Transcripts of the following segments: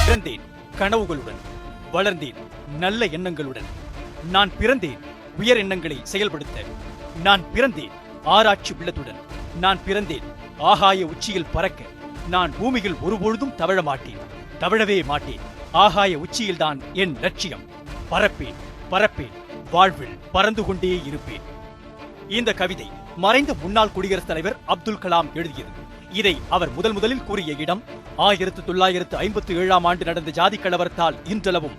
பிறந்தேன் கனவுகளுடன், வளர்ந்தேன் நல்ல எண்ணங்களுடன். நான் பிறந்தேன் உயர் எண்ணங்களை செயல்படுத்த. நான் பிறந்தேன் ஆராய்ச்சி உள்ளத்துடன். நான் பிறந்தேன் ஆகாய உச்சியில் பறக்க. நான் பூமியில் ஒருபொழுதும் தவழ மாட்டேன், தவழவே மாட்டேன். ஆகாய உச்சியில்தான் என் லட்சியம். பறப்பேன் பறப்பேன், வாழ்வில் பறந்து கொண்டே இருப்பேன். இந்த கவிதை மறைந்த முன்னாள் குடியரசுத் தலைவர் அப்துல் கலாம் எழுதியது. இதை அவர் முதலில் கூறிய இடம் 1957 நடந்த ஜாதி கலவரத்தால் இன்றளவும்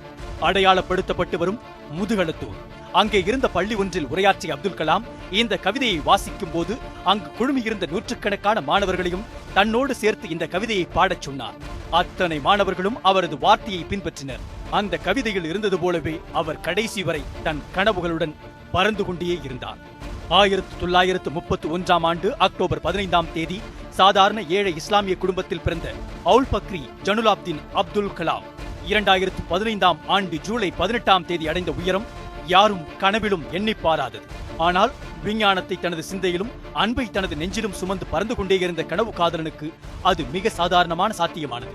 அடையாளப்படுத்தப்பட்டு வரும் முதுகளத்தூர். அங்கே இருந்த பள்ளி ஒன்றில் உரையாற்றிய அப்துல் கலாம் இந்த கவிதையை வாசிக்கும் போது அங்கு குழுமியிருந்த நூற்றுக்கணக்கான மாணவர்களையும் தன்னோடு சேர்த்து இந்த கவிதையை பாடச் சொன்னார். அத்தனை மாணவர்களும் அவரது வார்த்தையை பின்பற்றினர். அந்த கவிதையில் இருந்தது போலவே அவர் கடைசி வரை தன் கனவுகளுடன் பறந்து கொண்டே இருந்தார். 1931 அக்டோபர் 15 சாதாரண ஏழை இஸ்லாமிய குடும்பத்தில் பிறந்த அவுல் பக்ரி ஜனுலாப்தீன் அப்துல் கலாம் 2015 ஜூலை 18 அடைந்த உயரம் யாரும் கனவிலும் எண்ணி பாராதது. ஆனால் விஞ்ஞானத்தை தனது சிந்தையிலும் அன்பை தனது நெஞ்சிலும் சுமந்து பறந்து கொண்டே இருந்த கனவு காதலனுக்கு அது மிக சாதாரணமான சாத்தியமானது.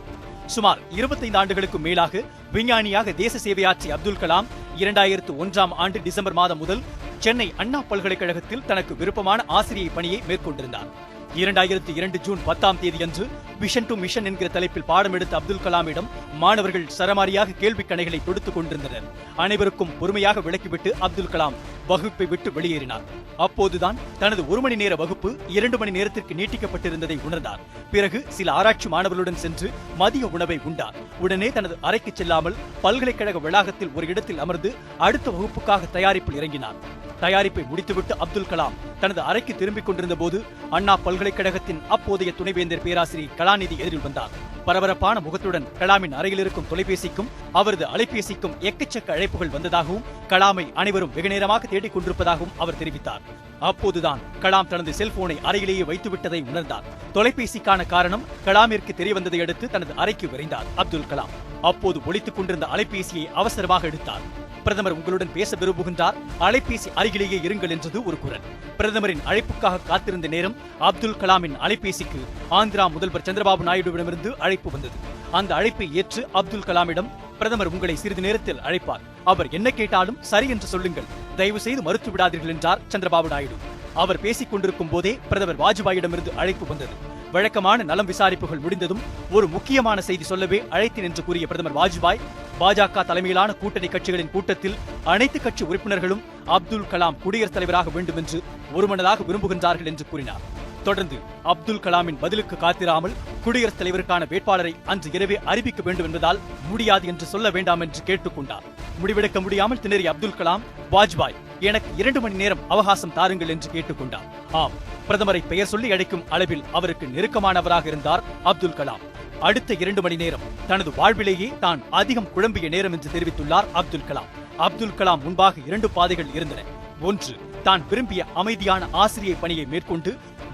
சுமார் 25 ஆண்டுகளுக்கு மேலாக விஞ்ஞானியாக தேச சேவையாற்றிய அப்துல் கலாம் 2001 டிசம்பர் மாதம் முதல் சென்னை அண்ணா பல்கலைக்கழகத்தில் தனக்கு விருப்பமான ஆசிரியை பணியை மேற்கொண்டிருந்தார். 2002 ஜூன் 10 அன்று விஷன் டு மிஷன் என்கிற தலைப்பில் பாடம் எடுத்த அப்துல் கலாமிடம் மாணவர்கள் சரமாரியாக கேள்வி கணைகளை தொடுத்துக் கொண்டிருந்தனர். அனைவருக்கும் பொறுமையாக விளக்கிவிட்டு அப்துல் கலாம் வகுப்பை விட்டு வெளியேறினார். அப்போதுதான் தனது 1 மணி நேர வகுப்பு 2 மணி நேரத்திற்கு நீட்டிக்கப்பட்டிருந்ததை உணர்ந்தார். பிறகு சில ஆராய்ச்சி மாணவர்களுடன் சென்று மதிய உணவை உண்டார். உடனே தனது அறைக்கு செல்லாமல் பல்கலைக்கழக வளாகத்தில் ஒரு இடத்தில் அமர்ந்து அடுத்த வகுப்புக்காக தயாரிப்பில் இறங்கினார். தயாரிப்பை முடித்துவிட்டு அப்துல் கலாம் தனது அறைக்கு திரும்பிக் கொண்டிருந்த போது அண்ணா பல்கலைக்கழகத்தின் அப்போதைய துணைவேந்தர் பேராசிரியர் கலாநிதி எதிரில் வந்தார். பரபரப்பான முகத்துடன் கலாமின் அறையில் இருக்கும் தொலைபேசிக்கும் அவரது அலைபேசிக்கும் எக்கச்சக்க அழைப்புகள் வந்ததாகவும் கலாமை அனைவரும் வெகு நேரமாக தேடிக் கொண்டிருப்பதாகவும் அவர் தெரிவித்தார். அப்போதுதான் கலாம் தனது செல்போனை அறையிலேயே வைத்துவிட்டதை உணர்ந்தார். தொலைபேசிக்கான காரணம் கலாமிற்கு தெரியவந்ததை அடுத்து தனது அறைக்கு விரைந்தார் அப்துல் கலாம். அப்போது ஒலித்துக் கொண்டிருந்த அலைபேசியை அவசரமாக எடுத்தார். பிரதமர் உங்களுடன் பேச விரும்புகின்றார், அலைபேசி அருகிலேயே இருங்கள் என்றது ஒரு குரல். பிரதமரின் அழைப்புக்காக காத்திருந்த நேரம் அப்துல் கலாமின் அலைபேசிக்கு ஆந்திரா முதல்வர் சந்திரபாபு நாயுடுவிடமிருந்து அழைப்பு வந்தது. அந்த அழைப்பை ஏற்று அப்துல் கலாமிடம் பிரதமர் உங்களை சிறிது நேரத்தில் அழைப்பார், அவர் என்ன கேட்டாலும் சரி என்று சொல்லுங்கள், தயவு செய்து மறுத்து விடாதீர்கள் என்றார் சந்திரபாபு நாயுடு. அவர் பேசிக் கொண்டிருக்கும் போதே பிரதமர் வாஜ்பாயிடமிருந்து அழைப்பு வந்தது. வழக்கமான நலம் விசாரிப்புகள் முடிந்ததும் ஒரு முக்கியமான செய்தி சொல்லவே அழைத்தேன் என்று கூறிய பிரதமர் வாஜ்பாய் பாஜக தலைமையிலான கூட்டணி கட்சிகளின் கூட்டத்தில் அனைத்து கட்சி உறுப்பினர்களும் அப்துல் கலாம் குடியரசுத் தலைவராக வேண்டும் என்று ஒருமனதாக விரும்புகின்றார்கள் என்று கூறினார். தொடர்ந்து அப்துல் கலாமின் பதிலுக்கு காத்திராமல் குடியரசுத் தலைவருக்கான வேட்பாளரை அன்று இரவே அறிவிக்க வேண்டும் என்பதால் முடியாது என்று சொல்ல வேண்டாம் என்று கேட்டுக்கொண்டார். முடிவெடுக்க முடியாமல் திணறிய அப்துல் கலாம் வாஜ்பாய் எனக்கு 2 மணி நேரம் அவகாசம் தாருங்கள் என்று கேட்டுக்கொண்டார். ஆம், பிரதமரை பெயர் சொல்லி அழைக்கும் அளவில் அவருக்கு நெருக்கமானவராக இருந்தார் அப்துல் கலாம். அடுத்த 2 மணி நேரம் தனது வாழ்விலேயே தான் அதிகம் குழம்பிய நேரம் என்று தெரிவித்துள்ளார் அப்துல் கலாம். அப்துல் கலாம் முன்பாக 2 பாதைகள் இருந்தன. ஒன்று, தான் விரும்பிய அமைதியான ஆசிரியை பணியை மேற்கொண்டு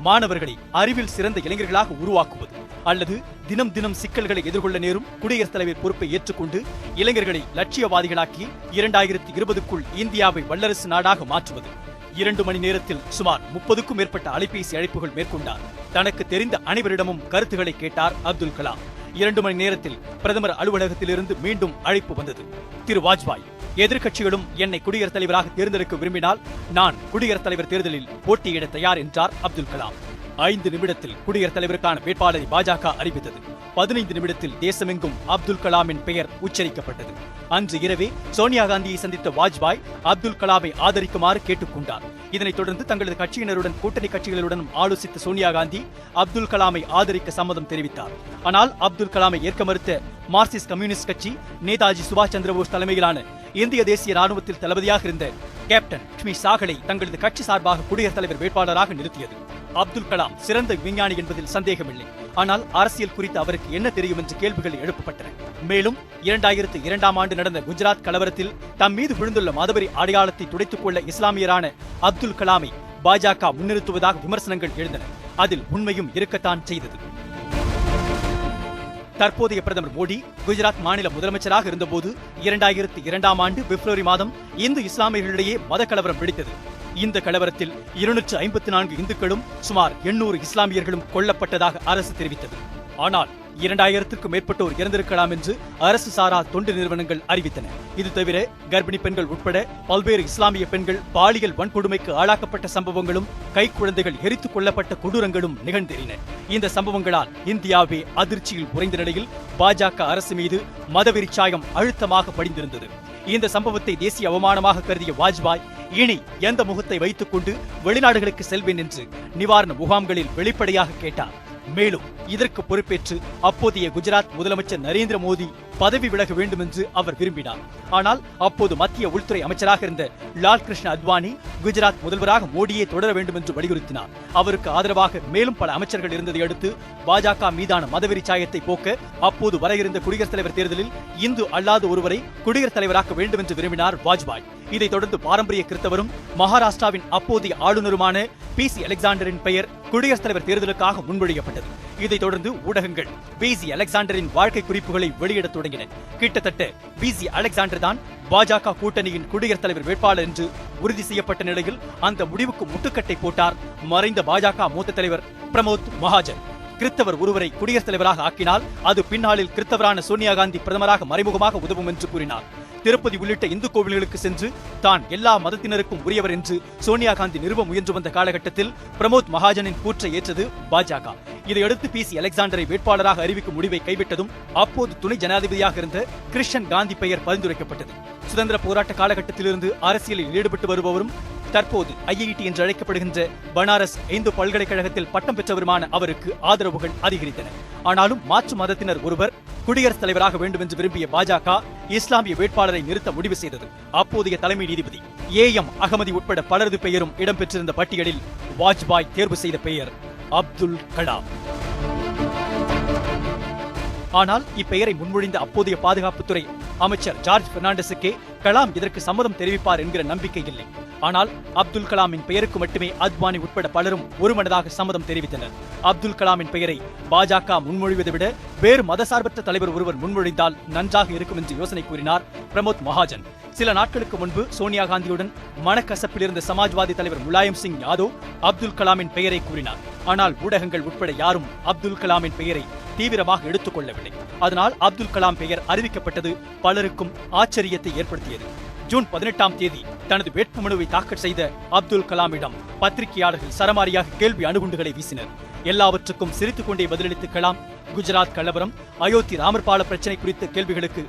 மாணவர்களை அறிவில் சிறந்த இளைஞர்களாக உருவாக்குவது, அல்லது தினம் தினம் சிக்கல்களை எதிர்கொள்ள நேரும் குடியரசுத் தலைவர் பொறுப்பை ஏற்றுக்கொண்டு இளைஞர்களை லட்சியவாதிகளாக்கி 2020க்குள் இந்தியாவை வல்லரசு நாடாக மாற்றுவது. 2 மணி நேரத்தில் சுமார் 30க்கும் மேற்பட்ட அலைபேசி அழைப்புகள் மேற்கொண்டார். தனக்கு தெரிந்த அனைவரிடமும் கருத்துக்களை கேட்டார் அப்துல் கலாம். 2 மணி நேரத்தில் பிரதமர் அலுவலகத்திலிருந்து மீண்டும் அழைப்பு வந்தது. திரு வாஜ்பாய், எதிர்க்கட்சிகளும் என்னை குடியரசுத் தலைவராக தேர்ந்தெடுக்க விரும்பினால் நான் குடியரசுத் தலைவர் தேர்தலில் போட்டியிட தயார் என்றார் அப்துல் கலாம். 5 நிமிடத்தில் குடியரசுத் தலைவருக்கான வேட்பாளரை பாஜக அறிவித்தது. 15 நிமிடத்தில் தேசமெங்கும் அப்துல் கலாமின் பெயர் உச்சரிக்கப்பட்டது. அன்று இரவே சோனியா காந்தியை சந்தித்த வாஜ்பாய் அப்துல் கலாமை ஆதரிக்குமாறு கேட்டுக்கொண்டார். இதனைத் தொடர்ந்து தங்களது கட்சியினருடன் கூட்டணி கட்சிகளுடன் ஆலோசித்த சோனியா காந்தி அப்துல் கலாமை ஆதரிக்க சம்மதம் தெரிவித்தார். ஆனால் அப்துல் கலாமை ஏற்க மறுத்த மார்க்சிஸ்ட் கம்யூனிஸ்ட் கட்சி நேதாஜி சுபாஷ் சந்திரபோஸ் தலைமையிலான இந்திய தேசிய ராணுவத்தில் தளபதியாக இருந்த கேப்டன் லட்சுமி சாகலை தங்களது கட்சி சார்பாக குடியரசுத் தலைவர் வேட்பாளராக நிறுத்தியது. அப்துல் கலாம் சிறந்த விஞ்ஞானி என்பதில் சந்தேகமில்லை. ஆனால் அரசியல் குறித்து அவருக்கு என்ன தெரியும் என்று கேள்விகள் எழுப்பப்பட்டன. மேலும் 2002 நடந்த குஜராத் கலவரத்தில் தம் மீது விழுந்துள்ள மதவெறி அடையாளத்தை துடைத்துக் கொள்ள இஸ்லாமியரான அப்துல் கலாமை பாஜக முன்னிறுத்துவதாக விமர்சனங்கள் எழுந்தன. அதில் உண்மையும் இருக்கத்தான் செய்தது. தற்போதைய பிரதமர் மோடி குஜராத் மாநில முதலமைச்சராக இருந்தபோது 2002 பிப்ரவரி மாதம் இந்து இஸ்லாமியர்களிடையே மத கலவரம் வெடித்தது. இந்த கலவரத்தில் 254 இந்துக்களும் சுமார் 800 இஸ்லாமியர்களும் கொல்லப்பட்டதாக அரசு தெரிவித்தது. ஆனால் 2000க்கும் மேற்பட்டோர் இறந்திருக்கலாம் என்று அரசு சாரா தொண்டு நிறுவனங்கள் அறிவித்தன. இது தவிர கர்ப்பிணி பெண்கள் உட்பட பல்வேறு இஸ்லாமிய பெண்கள் பாலியல் வன்கொடுமைக்கு ஆளாக்கப்பட்ட சம்பவங்களும் கைக்குழந்தைகள் எரித்துக் கொள்ளப்பட்ட கொடூரங்களும் நிகழ்ந்தேறின. இந்த சம்பவங்களால் இந்தியாவே அதிர்ச்சியில் உறைந்த நிலையில் பாஜக அரசு மீது மதவெறி சாயம் அழுத்தமாக படிந்திருந்தது. இந்த சம்பவத்தை தேசிய அவமானமாக கருதிய வாஜ்பாய் இனி எந்த முகத்தை வைத்துக் கொண்டு வெளிநாடுகளுக்கு செல்வேன் என்று நிவாரண முகாம்களில் வெளிப்படையாக கேட்டார். மேலும் இதற்கு பொறுப்பேற்று அப்போதைய குஜராத் முதலமைச்சர் நரேந்திர மோடி பதவி விலக வேண்டும் என்று அவர் விரும்பினார். ஆனால் அப்போது மத்திய உள்துறை அமைச்சராக இருந்த லால் கிருஷ்ண அத்வானி குஜராத் முதல்வராக மோடியை தொடர வேண்டும் என்று வலியுறுத்தினார். அவருக்கு ஆதரவாக மேலும் பல அமைச்சர்கள் இருந்ததை அடுத்து பாஜக மீதான மதவெறி சாயத்தை போக்க அப்போது வர இருந்த குடியரசுத் தலைவர் தேர்தலில் இந்து அல்லாத ஒருவரை குடியரசுத் தலைவராக்க வேண்டும் என்று விரும்பினார் வாஜ்பாய். இதைத் தொடர்ந்து பாரம்பரிய கிறிஸ்தவரும் மகாராஷ்டிராவின் அப்போதைய ஆளுநருமான PC அலெக்சாண்டரின் பெயர் குடியரசுத் தலைவர் தேர்தலுக்காக முன்மொழியப்பட்டது. இதைத் தொடர்ந்து ஊடகங்கள் PC அலெக்சாண்டரின் வாழ்க்கை குறிப்புகளை வெளியிடத் தொடங்கின. கிட்டத்தட்ட PC அலெக்சாண்டர் தான் பாஜக கூட்டணியின் குடியரசுத் தலைவர் வேட்பாளர் என்று உறுதி செய்யப்பட்ட நிலையில் அந்த முடிவுக்கு முட்டுக்கட்டை போட்டார் மறைந்த பாஜக மூத்த தலைவர் பிரமோத் மகாஜன். கிறிஸ்தவர் ஒருவரை குடியரசுத் தலைவராக ஆக்கினால் அது பின்னாளில் கிறிஸ்தவரான சோனியா காந்தி பிரதமராக மறைமுகமாக உதவும் என்று கூறினார். திருப்பதி உள்ளிட்ட இந்து கோவில்களுக்கு சென்று தான் எல்லா மதத்தினருக்கும் உரியவர் என்று சோனியா காந்தி நிறுவ முயன்று வந்த காலகட்டத்தில் பிரமோத் மகாஜனின் கூற்றை ஏற்றது பாஜக. இதையடுத்து PC அலெக்சாண்டரை வேட்பாளராக அறிவிக்கும் முடிவை கைவிட்டதும் அப்போது துணை ஜனாதிபதியாக இருந்த கிருஷ்ணன் காந்தி பெயர் பரிந்துரைக்கப்பட்டது. சுதந்திர போராட்ட காலகட்டத்திலிருந்து அரசியலில் ஈடுபட்டு வருபவரும் தற்போது IIT என்று அழைக்கப்படுகின்ற பனாரஸ் இந்து பல்கலைக்கழகத்தில் பட்டம் பெற்றவருமான அவருக்கு ஆதரவுகள் அதிகரித்தன. ஆனாலும் மாற்று மதத்தினர் ஒருவர் குடியரசுத் தலைவராக வேண்டும் என்று விரும்பிய பாஜக இஸ்லாமிய வேட்பாளரை நிறுத்த முடிவு செய்தது. அப்போதைய தலைமை நீதிபதி AM அகமதி உட்பட பலரது பெயரும் இடம்பெற்றிருந்த பட்டியலில் வாஜ்பாய் தேர்வு செய்த பெயர் அப்துல் கலாம். ஆனால் இப்பெயரை முன்மொழிந்த அப்போதைய பாதுகாப்புத்துறை அமைச்சர் ஜார்ஜ் பெர்னாண்டஸுக்கே கலாம் இதற்கு சம்மதம் தெரிவிப்பார் என்கிற நம்பிக்கை இல்லை. ஆனால் அப்துல் கலாமின் பெயருக்கு மட்டுமே அத்வானி உட்பட பலரும் ஒருமனதாக சம்மதம் தெரிவித்தனர். அப்துல் கலாமின் பெயரை பாஜக முன்மொழிவதை விட வேறு மதசார்பற்ற தலைவர் ஒருவர் முன்மொழிந்தால் நன்றாக இருக்கும் என்று யோசனை கூறினார் பிரமோத் மகாஜன். சில நாட்களுக்கு முன்பு சோனியா காந்தியுடன் மனக்கசப்பில் இருந்த சமாஜ்வாதி தலைவர் முலாயம் சிங் யாதவ் அப்துல் கலாமின் பெயரை கூறினார். ஆனால் ஊடகங்கள் உட்பட யாரும் அப்துல் கலாமின் பெயரை தீவிரமாக எடுத்துக் கொள்ளவில்லை. அதனால் அப்துல் கலாம் பெயர் அறிவிக்கப்பட்டது பலருக்கும் ஆச்சரியத்தை ஏற்படுத்தியது. ஜூன் 18ஆம் தேதி தனது வேட்புமனுவை தாக்கல் செய்த அப்துல் கலாமிடம் பத்திரிகையாளர்கள் சரமாரியாக கேள்வி அணுகுண்டுகளை வீசினர். எல்லாவற்றுக்கும் சிரித்துக் கொண்டே பதிலளித்த கலாம் குஜராத் கலவரம், அயோத்தி ராமர் பால பிரச்சனை குறித்த கேள்விகளுக்கு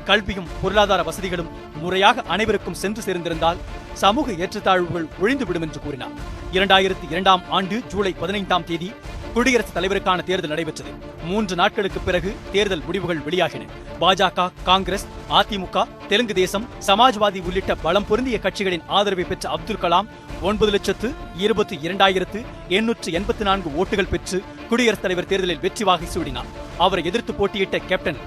கல்வியும் பொருளாதார வசதிகளும் முறையாக அனைவருக்கும் சென்று சேர்ந்திருந்தால் சமூக ஏற்றத்தாழ்வுகள் ஒழிந்துவிடும் என்று கூறினார். 2002ஆம் ஆண்டு ஜூலை 15ஆம் தேதி குடியரசுத் தலைவருக்கான தேர்தல் நடைபெற்றது. 3 நாட்களுக்கு பிறகு தேர்தல் முடிவுகள் வெளியாகின. பாஜக, காங்கிரஸ், அதிமுக, தெலுங்கு தேசம், சமாஜ்வாதி உள்ளிட்ட பலம் பொருந்திய கட்சிகளின் ஆதரவை பெற்ற அப்துல் கலாம் 9,22,884 ஓட்டுகள் பெற்று குடியரசுத் தலைவர் தேர்தலில் வெற்றி வாகை சூடினார். அவரை எதிர்த்து போட்டியிட்ட கேப்டன்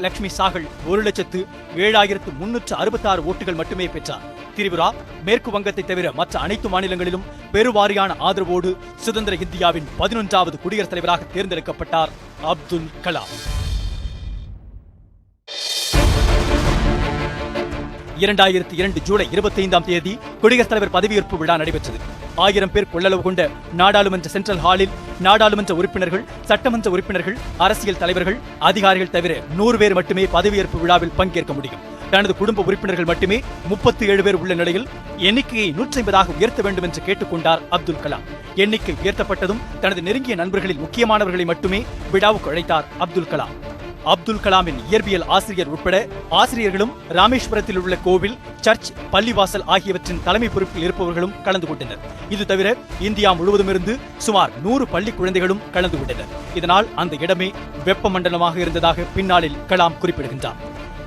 லக்ஷ்மி சாகல் 1,07,366 ஓட்டுகள் மட்டுமே பெற்றார். திரிபுரா, மேற்கு வங்கத்தை தவிர மற்ற அனைத்து மாநிலங்களிலும் பெருவாரியான ஆதரவோடு சுதந்திர இந்தியாவின் 11வது குடியரசுத் தலைவராக தேர்ந்தெடுக்கப்பட்டார் அப்துல் கலாம். 2002 ஜூலை 25ஆம் தேதி குடியரசுத் தலைவர் பதவியேற்பு விழா நடைபெற்றது. 1000 பேர் கொள்ளளவு கொண்ட நாடாளுமன்ற சென்ட்ரல் ஹாலில் நாடாளுமன்ற உறுப்பினர்கள், சட்டமன்ற உறுப்பினர்கள், அரசியல் தலைவர்கள், அதிகாரிகள் தவிர 100 பேர் மட்டுமே பதவியேற்பு விழாவில் பங்கேற்க முடியும். தனது குடும்ப உறுப்பினர்கள் மட்டுமே 37 பேர் உள்ள நிலையில் எண்ணிக்கையை 150ஆக உயர்த்த வேண்டும் என்று கேட்டுக்கொண்டார் அப்துல் கலாம். எண்ணிக்கை உயர்த்தப்பட்டதும் தனது நெருங்கிய நண்பர்களில் முக்கியமானவர்களை மட்டுமே விழாவுக்கு அழைத்தார் அப்துல் கலாம். அப்துல் கலாமின் இயற்பியல் ஆசிரியர் உட்பட ஆசிரியர்களும் ராமேஸ்வரத்தில் உள்ள கோவில், சர்ச், பள்ளிவாசல் ஆகியவற்றின் தலைமை பொறுப்பில் இருப்பவர்களும் கலந்து கொண்டனர். இது தவிர இந்தியா முழுவதும் இருந்து சுமார் 100 பள்ளி குழந்தைகளும் கலந்து கொண்டனர். இதனால் அந்த இடமே வெப்பமண்டலமாக இருந்ததாக பின்னாளில் கலாம் குறிப்பிடுகின்றார்.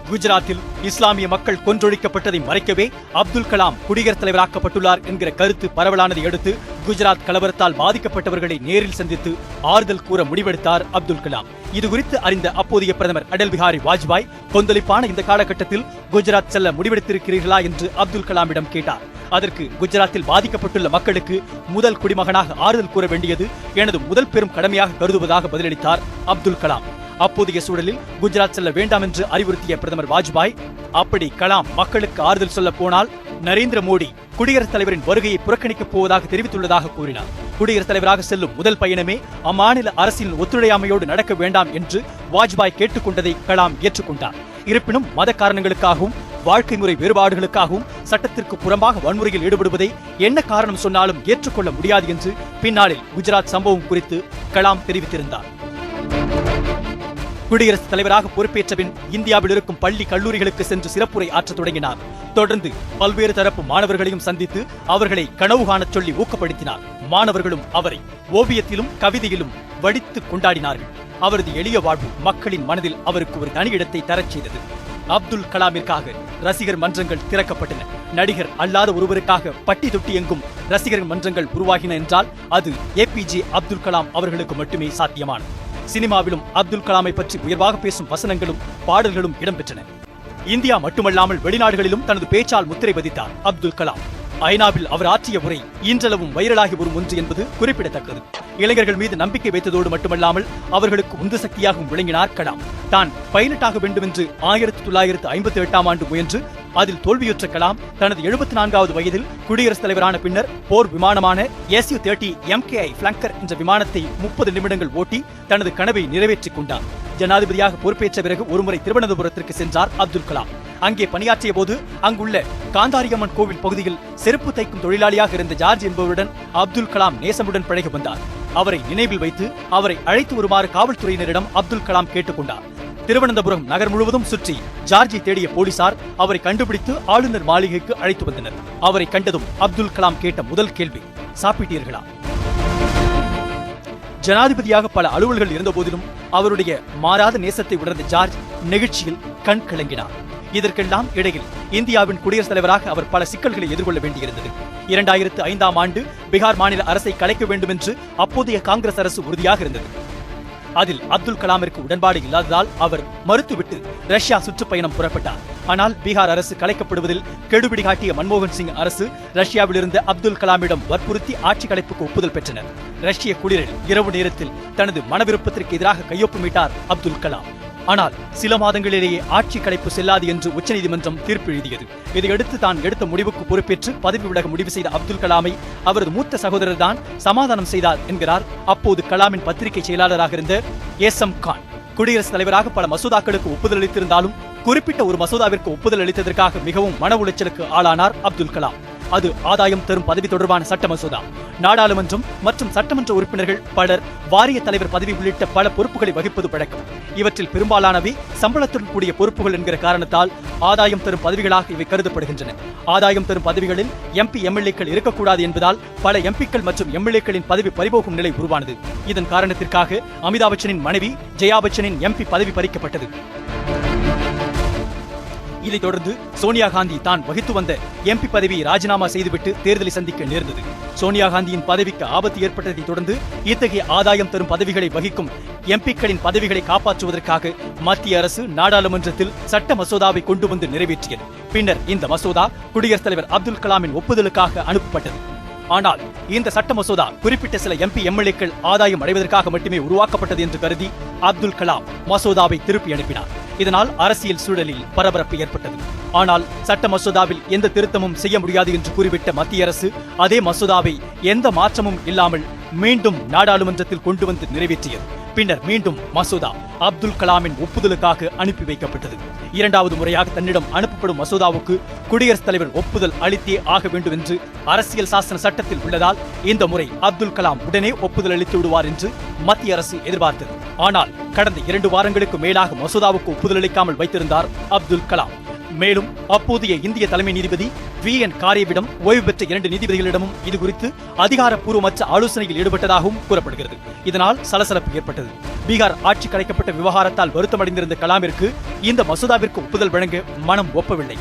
குஜராத்தில் இஸ்லாமிய மக்கள் கொன்றொழிக்கப்பட்டதை மறைக்கவே அப்துல் கலாம் குடியரசுத் தலைவராக்கப்பட்டுள்ளார் என்கிற கருத்து பரவலானதை அடுத்து குஜராத் கலவரத்தால் பாதிக்கப்பட்டவர்களை நேரில் சந்தித்து ஆறுதல் கூற முடிவெடுத்தார் அப்துல் கலாம். இதுகுறித்து அறிந்த அப்போதைய பிரதமர் அடல் பிஹாரி வாஜ்பாய் கொந்தளிப்பான இந்த காலகட்டத்தில் குஜராத் செல்ல முடிவெடுத்திருக்கிறீர்களா என்று அப்துல் கலாமிடம் கேட்டார். அதற்கு குஜராத்தில் பாதிக்கப்பட்டுள்ள மக்களுக்கு முதல் குடிமகனாக ஆறுதல் கூற வேண்டியது எனது முதல் பெரும் கடமையாக கருதுவதாக பதிலளித்தார் அப்துல் கலாம். அப்போதைய சூழலில் குஜராத் செல்ல வேண்டாம் என்று அறிவுறுத்திய பிரதமர் வாஜ்பாய், அப்படி கலாம் மக்களுக்கு ஆறுதல் சொல்ல போனால் நரேந்திர மோடி குடியரசுத் தலைவரின் வருகையை புறக்கணிக்கப் போவதாக தெரிவித்துள்ளதாக கூறினார். குடியரசுத் தலைவராக செல்லும் முதல் பயணமே அம்மாநில அரசின் ஒத்துழையாமையோடு நடக்க வேண்டாம் என்று வாஜ்பாய் கேட்டுக்கொண்டதை கலாம் ஏற்றுக்கொண்டார். இருப்பினும் மத காரணங்களுக்காகவும் வாழ்க்கை முறை வேறுபாடுகளுக்காகவும் சட்டத்திற்கு புறம்பாக வன்முறையில் ஈடுபடுவதை என்ன காரணம் சொன்னாலும் ஏற்றுக்கொள்ள முடியாது என்று பின்னாளில் குஜராத் சம்பவம் குறித்து கலாம் தெரிவித்திருந்தார். குடியரசுத் தலைவராக பொறுப்பேற்ற பின் இந்தியாவில் இருக்கும் பள்ளி கல்லூரிகளுக்கு சென்று சிறப்புரை ஆற்றத் தொடங்கினார். தொடர்ந்து பல்வேறு தரப்பு மாணவர்களையும் சந்தித்து அவர்களை கனவு காணச் சொல்லி ஊக்கப்படுத்தினார். மாணவர்களும் அவரை ஓவியத்திலும் கவிதையிலும் வடித்து கொண்டாடினார்கள். அவரது எளிய வாழ்வு மக்களின் மனதில் அவருக்கு ஒரு தனி இடத்தை தரச் செய்தது. அப்துல் கலாமிற்காக ரசிகர் மன்றங்கள் திறக்கப்பட்டன. நடிகர் அல்லாத ஒருவருக்காக பட்டி தொட்டி எங்கும் ரசிகர் மன்றங்கள் உருவாகின என்றால் அது ஏபிஜே அப்துல் கலாம் அவர்களுக்கு மட்டுமே சாத்தியமானது. சினிமாவிலும் அப்துல் கலாமை பற்றி உயர்வாக பேசும் வசனங்களும் பாடல்களும் இடம்பெற்றன. இந்தியா மட்டுமல்லாமல் வெளிநாடுகளிலும் தனது பேச்சால் முத்திரை பதித்தார் அப்துல் கலாம். ஐநாவில் அவர் ஆற்றிய உரை இன்றளவும் வைரலாகி வரும் ஒன்று என்பது குறிப்பிடத்தக்கது. இளைஞர்கள் மீது நம்பிக்கை வைத்ததோடு மட்டுமல்லாமல் அவர்களுக்கு உந்து சக்தியாகவும் விளங்கினார் கலாம். தான் பைலட்டாக வேண்டும் என்று 1958ஆம் ஆண்டு முயன்று அதில் தோல்வியுற்ற கலாம் தனது 74வது வயதில் குடியரசுத் தலைவரான பின்னர் போர் விமானமான Su-30 MKI பிளங்கர் என்ற விமானத்தை 30 நிமிடங்கள் ஓட்டி தனது கனவை நிறைவேற்றிக் கொண்டார். ஜனாதிபதியாக பொறுப்பேற்ற பிறகு ஒருமுறை திருவனந்தபுரத்திற்கு சென்றார் அப்துல் கலாம். அங்கே பணியாற்றிய போது அங்குள்ள காந்தாரியம்மன் கோவில் பகுதியில் செருப்பு தைக்கும் தொழிலாளியாக இருந்த ஜார்ஜ் என்பவருடன் அப்துல் கலாம் நேசமுடன் பழகி வந்தார். அவரை நினைவில் வைத்து அவரை அழைத்து வருமாறு காவல்துறையினரிடம் அப்துல் கலாம் கேட்டுக்கொண்டார். திருவனந்தபுரம் நகர் முழுவதும் சுற்றி ஜார்ஜை தேடிய போலீசார் அவரை கண்டுபிடித்து ஆளுநர் மாளிகைக்கு அழைத்து வந்தனர். அவரை கண்டதும் அப்துல் கலாம் கேட்ட முதல் கேள்வி, சாப்பிட்டீர்களா? ஜனாதிபதியாக பல அலுவல்கள் இருந்த போதிலும் அவருடைய மாறாத நேசத்தை உணர்ந்த ஜார்ஜ் நெகிழ்ச்சியில் கண் கலங்கினார். இதற்கெல்லாம் இடையில் இந்தியாவின் குடியரசுத் தலைவராக அவர் பல சிக்கல்களை எதிர்கொள்ள வேண்டியிருந்தது. 2005ஆம் ஆண்டு பீகார் மாநில அரசை கலைக்க வேண்டும் என்று அப்போதைய காங்கிரஸ் அரசு உறுதியாக இருந்தது. அதில் அப்துல் கலாமிற்கு உடன்பாடு இல்லாததால் அவர் மறுத்துவிட்டு ரஷ்யா சுற்றுப்பயணம் புறப்பட்டார். ஆனால் பீகார் அரசு கலைக்கப்படுவதில் கெடுபிடி காட்டிய மன்மோகன் சிங் அரசு ரஷ்யாவில் இருந்த அப்துல் கலாமிடம் வற்புறுத்தி ஆட்சி கலைப்புக்கு ஒப்புதல் பெற்றனர். ரஷ்ய குளிரில் இரவு நேரத்தில் தனது மனவிருப்பத்திற்கு எதிராக கையொப்பமிட்டார் அப்துல் கலாம். ஆனால் சில மாதங்களிலேயே ஆட்சி கலைப்பு செல்லாது என்று உச்சநீதிமன்றம் தீர்ப்பு எழுதியது. இதையடுத்து தான் எடுத்த முடிவுக்கு பொறுப்பேற்று பதவி விலக முடிவு செய்த அப்துல் கலாமை அவரது மூத்த சகோதரர் தான் சமாதானம் செய்தார் என்கிறார் அப்போது கலாமின் பத்திரிகை செயலாளராக இருந்த ஏசம் கான். குடியரசுத் தலைவராக பல மசோதாக்களுக்கு ஒப்புதல் அளித்திருந்தாலும் குறிப்பிட்ட ஒரு மசோதாவிற்கு ஒப்புதல் அளித்ததற்காக மிகவும் மன உளைச்சலுக்கு ஆளானார் அப்துல் கலாம். அது ஆதாயம் தரும் பதவி தொடர்பான சட்ட மசோதா. நாடாளுமன்றம் மற்றும் சட்டமன்ற உறுப்பினர்கள் பலர் வாரிய தலைவர் பதவி உள்ளிட்ட பல பொறுப்புகளை வகிப்பது பழக்கம். இவற்றில் பெரும்பாலானவை சம்பளத்துடன் கூடிய பொறுப்புகள் என்கிற காரணத்தால் ஆதாயம் தரும் பதவிகளாக இவை கருதப்படுகின்றன. ஆதாயம் தரும் பதவிகளில் MP MLAக்கள் இருக்கக்கூடாது என்பதால் பல MPக்கள் மற்றும் MLAக்களின் பதவி பறிபோகும் நிலை உருவானது. இதன் காரணத்திற்காக அமிதாப் பச்சனின் மனைவி ஜெயா பச்சனின் MP பதவி பறிக்கப்பட்டது. இதைத் தொடர்ந்து சோனியா காந்தி தான் வகித்து வந்த MP பதவியை ராஜினாமா செய்துவிட்டு தேர்தலை சந்திக்க நேர்ந்தது. சோனியா காந்தியின் பதவிக்கு ஆபத்து ஏற்பட்டதை தொடர்ந்து இத்தகைய ஆதாயம் தரும் பதவிகளை வகிக்கும் MPக்களின் பதவிகளை காப்பாற்றுவதற்காக மத்திய அரசு நாடாளுமன்றத்தில் சட்ட மசோதாவை கொண்டு வந்து நிறைவேற்றியது. பின்னர் இந்த மசோதா குடியரசுத் தலைவர் அப்துல் கலாமின் ஒப்புதலுக்காக அனுப்பப்பட்டது. ஆனால் இந்த சட்ட மசோதா குறிப்பிட்ட சில MP MLAக்கள் ஆதாயம் அடைவதற்காக மட்டுமே உருவாக்கப்பட்டது என்று கருதி அப்துல் கலாம் மசோதாவை திருப்பி அனுப்பினார். இதனால் அரசியல் சூழலில் பரபரப்பு ஏற்பட்டது. ஆனால் சட்ட மசோதாவில் எந்த திருத்தமும் செய்ய முடியாது என்று கூறிவிட்ட மத்திய அரசு அதே மசோதாவை எந்த மாற்றமும் இல்லாமல் மீண்டும் நாடாளுமன்றத்தில் கொண்டு வந்து நிறைவேற்றியது. பின்னர் மீண்டும் மசோதா அப்துல் கலாமின் ஒப்புதலுக்காக அனுப்பி வைக்கப்பட்டது. இரண்டாவது முறையாக தன்னிடம் அனுப்பப்படும் மசோதாவுக்கு குடியரசுத் தலைவர் ஒப்புதல் அளித்தே ஆக வேண்டும் என்று அரசியல் சாசன சட்டத்தில் உள்ளதால் இந்த முறை அப்துல் கலாம் உடனே ஒப்புதல் அளித்து விடுவார் என்று மத்திய அரசு எதிர்பார்த்தது. ஆனால் கடந்த 2 வாரங்களுக்கு மேலாக மசோதாவுக்கு ஒப்புதல் அளிக்காமல் வைத்திருந்தார் அப்துல் கலாம். மேலும் அப்போதைய இந்திய தலைமை நீதிபதி VN காரியவிடம் ஓய்வு பெற்ற 2 நீதிபதிகளிடமும் இது குறித்து அதிகாரப்பூர்வமற்ற ஆலோசனையில் ஈடுபட்டதாகவும் கூறப்படுகிறது. இதனால் சலசலப்பு ஏற்பட்டது. பீகார் ஆட்சி கலைக்கப்பட்ட விவகாரத்தால் வருத்தமடைந்திருந்த கலாமிற்கு இந்த மசோதாவிற்கு ஒப்புதல் வழங்க மனம் ஒப்பவில்லை.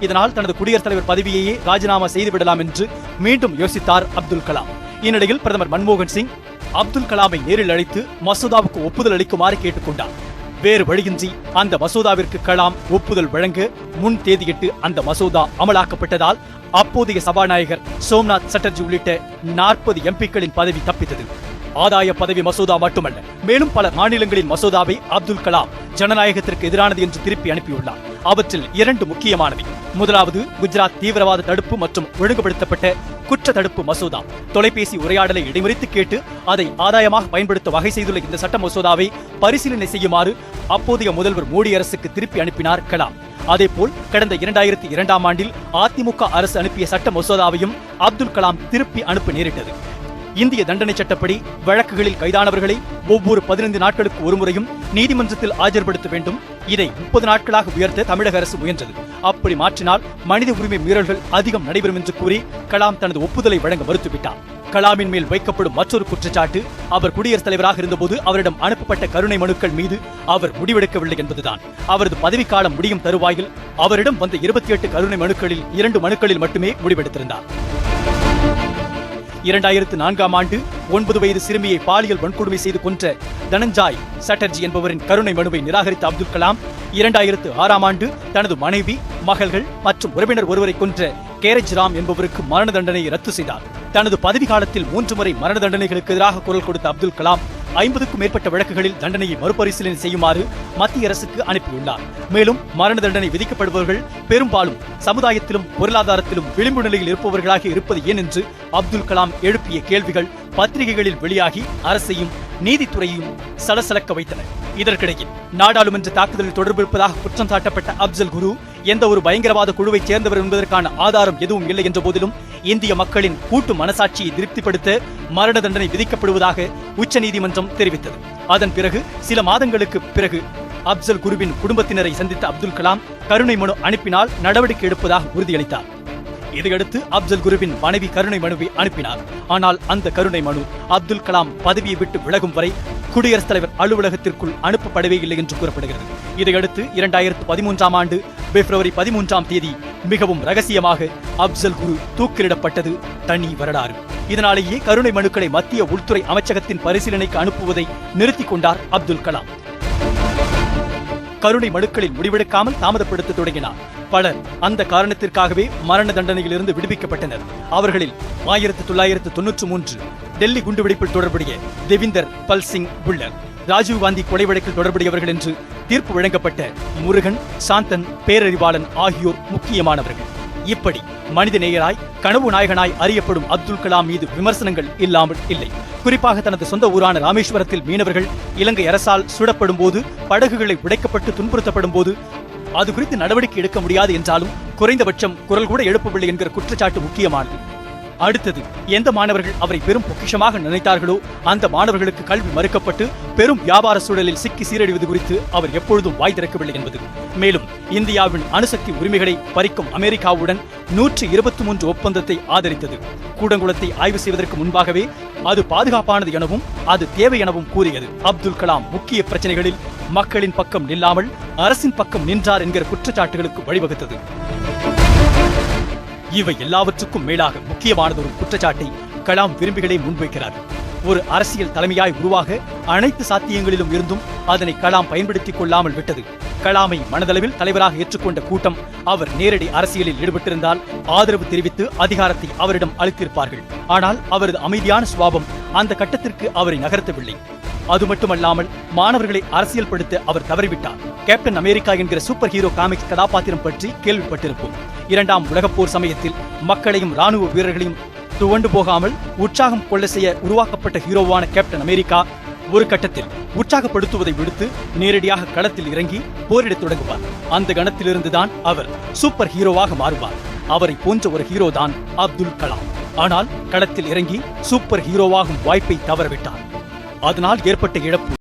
இதனால் தனது குடியரசுத் தலைவர் பதவியையே ராஜினாமா செய்துவிடலாம் என்று மீண்டும் யோசித்தார் அப்துல் கலாம். இந்நிலையில் பிரதமர் மன்மோகன் சிங் அப்துல் கலாமை நேரில் அழைத்து மசோதாவுக்கு ஒப்புதல் அளிக்குமாறு கேட்டுக்கொண்டார். வேறு வழியின்றி அந்த மசோதாவிற்கு கலாம் ஒப்புதல் வழங்க முன் தேதியிட்டு அந்த மசோதா அமலாக்கப்பட்டதால் அப்போதைய சபாநாயகர் சோம்நாத் சட்டர்ஜி உள்ளிட்ட 40 MPக்களின் பதவி தப்பித்தது. ஆதாய பதவி மசோதா மட்டுமல்ல, மேலும் பல மாநிலங்களின் மசோதாவை அப்துல் கலாம் ஜனநாயகத்திற்கு எதிரானது என்று திருப்பி அனுப்பியுள்ளார். அவற்றில் 2 முக்கியமானவை. முதலாவது குஜராத் தீவிரவாத தடுப்பு மற்றும் ஒழுங்குபடுத்தப்பட்ட குற்ற தடுப்பு மசோதா. தொலைபேசி உரையாடலை இடைமறித்து கேட்டு அதை ஆதாயமாக பயன்படுத்த வகை செய்துள்ள இந்த சட்ட மசோதாவை பரிசீலனை செய்யுமாறு அப்போதைய முதல்வர் மோடி அரசுக்கு திருப்பி அனுப்பினார் கலாம். அதேபோல் கடந்த 2002ஆம் ஆண்டில் அதிமுக அரசு அனுப்பிய சட்ட மசோதாவையும் அப்துல் கலாம் திருப்பி அனுப்ப நேரிட்டது. இந்திய தண்டனை சட்டப்படி வழக்குகளில் கைதானவர்களை ஒவ்வொரு 15 நாட்களுக்கு ஒருமுறையும் நீதிமன்றத்தில் ஆஜர்படுத்த வேண்டும். இதை 30 நாட்களாக உயர்த்த தமிழக அரசு முயன்றது. அப்படி மாற்றினால் மனித உரிமை மீறல்கள் அதிகம் நடைபெறும் என்று கூறி கலாம் தனது ஒப்புதலை வழங்க மறுத்துவிட்டார். கலாமின் மேல் வைக்கப்படும் மற்றொரு குற்றச்சாட்டு, அவர் குடியரசுத் தலைவராக இருந்தபோது அவரிடம் அனுப்பப்பட்ட கருணை மனுக்கள் மீது அவர் முடிவெடுக்கவில்லை என்பதுதான். அவரது பதவிக்காலம் முடியும் தருவாயில் அவரிடம் வந்த 28 கருணை மனுக்களில் 2 மனுக்களில் மட்டுமே முடிவெடுத்திருந்தார். 2004ஆம் ஆண்டு 9 வயது சிறுமியை பாலியல் வன்கொடுமை செய்து கொன்ற தனஞ்சாய் சட்டர்ஜி என்பவரின் கருணை மனுவை நிராகரித்த அப்துல் கலாம் 2006ஆம் ஆண்டு தனது மனைவி, மகள்கள் மற்றும் உறவினர் ஒருவரை கொன்ற கேரஜ் ராம் என்பவருக்கு மரண தண்டனையை ரத்து செய்தார். தனது பதவி காலத்தில் 3 முறை மரண தண்டனைகளுக்கு எதிராக குரல் கொடுத்த அப்துல் கலாம் 50க்கும் மேற்பட்ட வழக்குகளில் தண்டனையை மறுபரிசீலனை செய்யுமாறு மத்திய அரசுக்கு அனுப்பியுள்ளார். மேலும் மரண தண்டனை விதிக்கப்படுபவர்கள் பெரும்பாலும் சமுதாயத்திலும் பொருளாதாரத்திலும் விளிம்பு நிலையில் இருப்பவர்களாக இருப்பது ஏன் என்று அப்துல் கலாம் எழுப்பிய கேள்விகள் பத்திரிகைகளில் வெளியாகி அரசையும் நீதித்துறையையும் சலசலக்க வைத்தன. இதற்கிடையில் நாடாளுமன்ற தாக்குதலில் தொடர்பு இருப்பதாக குற்றம் சாட்டப்பட்ட அப்சல் குரு எந்த ஒரு பயங்கரவாத குழுவைச் சேர்ந்தவர் என்பதற்கான ஆதாரம் எதுவும் இல்லை என்ற போதிலும் இந்திய மக்களின் கூட்டு மனசாட்சியை திருப்திப்படுத்த மரண தண்டனை விதிக்கப்படுவதாக உச்சநீதிமன்றம் தெரிவித்தது. அதன் பிறகு சில மாதங்களுக்கு பிறகு அப்சல் குருவின் குடும்பத்தினரை சந்தித்த அப்துல் கலாம் கருணை மனு அனுப்பினால் நடவடிக்கை எடுப்பதாக உறுதியளித்தார். இதையடுத்து அப்சல் குருவின் மனைவி கருணை மனுவை அனுப்பினார். ஆனால் அந்த கருணை மனு அப்துல் கலாம் பதவியை விட்டு விலகும் வரை குடியரசுத் தலைவர் அலுவலகத்திற்குள் அனுப்பப்படவே இல்லை என்று கூறப்படுகிறது. இதையடுத்து 2013ஆம் ஆண்டு பிப்ரவரி 13ஆம் தேதி மிகவும் ரகசியமாக அப்சல் குரு தூக்கிலிடப்பட்டது தனி வரலாறு. இதனாலேயே கருணை மனுக்களை மத்திய உள்துறை அமைச்சகத்தின் பரிசீலனைக்கு அனுப்புவதை நிறுத்திக் கொண்டார் அப்துல் கலாம். கருணை மனுக்களில் முடிவெடுக்காமல் தாமதப்படுத்த தொடங்கினார். பலர் அந்த காரணத்திற்காகவே மரண தண்டனையிலிருந்து விடுவிக்கப்பட்டனர். அவர்களில் 1993 டெல்லி குண்டுவெடிப்பில் தொடர்புடைய தேவிந்தர் பல் சிங் புல்லர், ராஜீவ்காந்தி கொலை வழக்கில் தொடர்புடையவர்கள் என்று தீர்ப்பு வழங்கப்பட்ட முருகன், சாந்தன், பேரறிவாளன் ஆகியோர் முக்கியமானவர்கள். இப்படி மனிதநேயராய், கனவு நாயகனாய் அறியப்படும் அப்துல் கலாம் மீது விமர்சனங்கள் இல்லாமல் இல்லை. குறிப்பாக தனது சொந்த ஊரான ராமேஸ்வரத்தில் மீனவர்கள் இலங்கை அரசால் சுடப்படும் போது, படகுகளை உடைக்கப்பட்டு துன்புறுத்தப்படும் போது அது குறித்து நடவடிக்கை எடுக்க முடியாது என்றாலும் குறைந்தபட்சம் குரல் கூட எழுப்பவில்லை என்கிற குற்றச்சாட்டு முக்கியமானது. அடுத்தது, எந்த மாணவர்கள் அவரை பெரும் பொக்கிஷமாக நினைத்தார்களோ அந்த மாணவர்களுக்கு கல்வி மறுக்கப்பட்டு பெரும் வியாபார சூழலில் சிக்கி சீரழிவது குறித்து அவர் எப்பொழுதும் வாய் திறக்கவில்லை என்பது. மேலும் இந்தியாவின் அணுசக்தி உரிமைகளை பறிக்கும் அமெரிக்காவுடன் 123 ஒப்பந்தத்தை ஆதரித்தது. கூடங்குளத்தை ஆய்வு செய்வதற்கு முன்பாகவே அது பாதுகாப்பானது எனவும் அது தேவை எனவும் கூறியது. அப்துல் கலாம் முக்கிய பிரச்சனைகளில் மக்களின் பக்கம் நில்லாமல் அரசின் பக்கம் நின்றார் என்கிற குற்றச்சாட்டுகளுக்கு வழிவகுத்தது. இவை எல்லாவற்றுக்கும் மேலாக முக்கியமானது ஒரு குற்றச்சாட்டை கலாம் விரும்பிகளே முன்வைக்கிறார். ஒரு அரசியல் தலைமையாய் உருவாக அனைத்து சாத்தியங்களிலும் இருந்தும் அதனை கலாம் பயன்படுத்திக் கொள்ளாமல் விட்டது. கலாமை மனதளவில் தலைவராக ஏற்றுக்கொண்ட கூட்டம் அவர் நேரடி அரசியலில் ஈடுபட்டிருந்தால் ஆதரவு தெரிவித்து அதிகாரத்தை அவரிடம் அளித்திருப்பார்கள். ஆனால் அவரது அமைதியான சுபாவம் அந்த கட்டத்திற்கு அவரை நகர்த்தவில்லை. அது மட்டுமல்லாமல் மாணவர்களை அரசியல் படுத்த அவர் தவறிவிட்டார். கேப்டன் அமெரிக்கா என்கிற சூப்பர் ஹீரோ காமிக்ஸ் கதாபாத்திரம் பற்றி கேள்விப்பட்டிருப்போம். 2ஆம் உலகப் போர் சமயத்தில் மக்களையும் ராணுவ வீரர்களையும் துவண்டு போகாமல் உற்சாகம் கொள்ள செய்ய உருவாக்கப்பட்ட ஹீரோவான கேப்டன் அமெரிக்கா ஒரு கட்டத்தில் உற்சாகப்படுத்துவதை விடுத்து நேரடியாக களத்தில் இறங்கி போரிடத் தொடங்குவார். அந்த கணத்திலிருந்துதான் அவர் சூப்பர் ஹீரோவாக மாறுவார். அவரை போன்ற ஒரு ஹீரோ தான் அப்துல் கலாம். ஆனால் களத்தில் இறங்கி சூப்பர் ஹீரோவாகும் வாய்ப்பை தவறவிட்டார். அதனால் ஏற்பட்ட இழப்பு